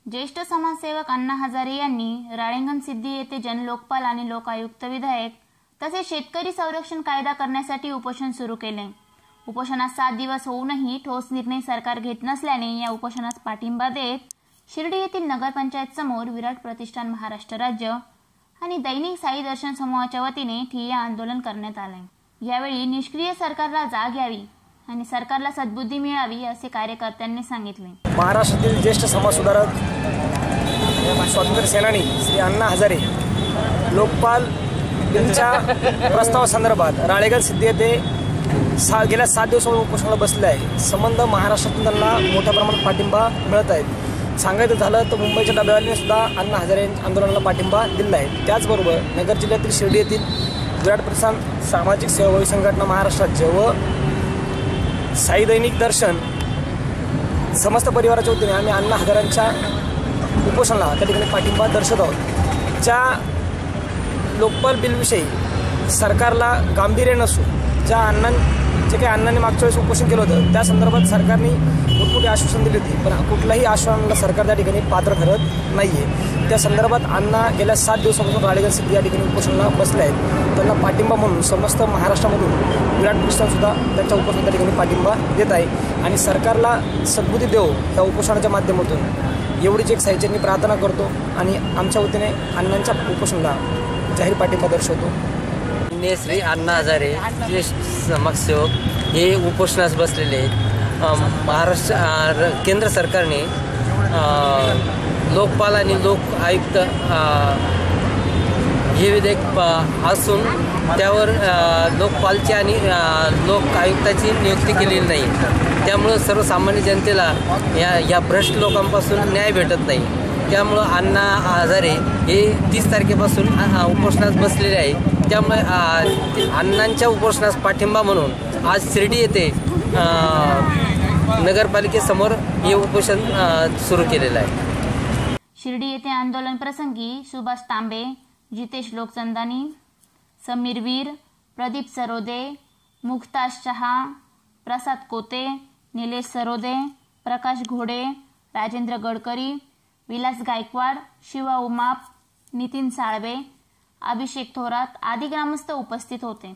ज्येष्ठ समाजसेवक अण्णा हजारे यांनी राळेगणसिद्धी येथे जनलोकपाल आणि लोकायुक्त विधेयक तसेच शेतकरी संरक्षण कायदा करण्यासाठी उपोषण सुरू केले। उपोषणास 7 दिवस होऊनही ठोस निर्णय सरकार घेत नसल्याने या उपोषणास पाठिंबा देत शिर्डी येथील नगरपंचायत समोर विराट प्रतिष्ठान महाराष्ट्र राज्य आणि दैनिक साई दर्शन समूहाच्या वतीने ठिय्या आंदोलन करण्यात आले। यावेळी निष्क्रिय सरकारला जाग यावी आणि सरकारला सद्बुद्धी मिळावी असे कार्यकर्त्यांनी सांगितले। महाराष्ट्रातील ज्येष्ठ समाजसुधारक स्वातंत्र्य सेनानी श्री अण्णा हजारे लोकपाल बिलच्या प्रस्तावासंदर्भात राळेगणसिद्धी येथे गेल्या 7 दिवसांपासून उपोषणाला बसले आहे। संबंध महाराष्ट्रातून त्यांना मोठ्या प्रमाणात पाठिंबा मिळत आहे। सांगायचं झालं तर मुंबईच्या डब्यावाल्यांनी सुद्धा अण्णा हजारे आंदोलनाला पाठिंबा दिला आहे। त्याचबरोबर नगर जिल्ह्यातील शिर्डी येथील विराट प्रतिष्ठान सामाजिक सेवाभावी संघटना महाराष्ट्राचे व साई दैनिक दर्शन समस्त परिवाराच्या वतीने आम्ही अण्णा हजारांच्या उपोषणाला त्या ठिकाणी पाठिंबा दर्शवत आहोत। ज्या लोकपाल बिलविषयी सरकारला गांभीर्य नसून ज्या अण्णांनी मागच्या वेळेस उपोषण केलं होतं त्या संदर्भात सरकारने मोठमोठी आश्वासन दिली होती, पण कुठल्याही आश्वासनाला सरकार त्या ठिकाणी पात्र ठरत नाही आहे। त्या संदर्भात अण्णा गेल्या 7 दिवसापासून राळेगणसिद्धी या ठिकाणी उपोषणाला बसले आहेत। त्यांना पाठिंबा म्हणून समस्त महाराष्ट्रामधून विराट प्रतिष्ठानसुद्धा त्यांच्या उपोषणाला त्या ठिकाणी पाठिंबा देत आहे आणि सरकारला सद्बुद्धी देव या उपोषणाच्या माध्यमातून एवढीच एक साहित्याची प्रार्थना करतो आणि आमच्या वतीने अण्णांच्या उपोषणाला जाहीर पाठिंबा दर्शवतो। श्री अण्णा हजारे ज्येष्ठ समाजसेवक हे उपोषणास बसलेले आहेत। महाराष्ट्र केंद्र सरकारने लोकपाल आणि लोक आयुक्त हे विधेयक असून त्यावर लोकपालची आणि लोक आयुक्ताची नियुक्ती केलेली नाही। त्यामुळं सर्वसामान्य जनतेला या भ्रष्ट लोकांपासून न्याय भेटत नाही। त्यामुळं अण्णा हजारे हे 30 तारखेपासून उपोषणास बसलेले आहे। त्यामुळे अण्णांच्या उपोषणास पाठिंबा म्हणून आज शिर्डी येथे नगरपालिकेसमोर हे उपोषण सुरू केलेलं आहे। शिर्डी येथे आंदोलन प्रसंगी सुभाष तांबे, जितेश लोकचंदानी, समीर वीर, प्रदीप सरोदे, मुक्ताज शहा, प्रसाद कोते, निलेश सरोदे, प्रकाश घोडे, राजेंद्र गडकरी, विलास गायकवाड, शिवा उमाप, नितीन साळवे, अभिषेक थोरात आदी ग्रामस्थ उपस्थित होते।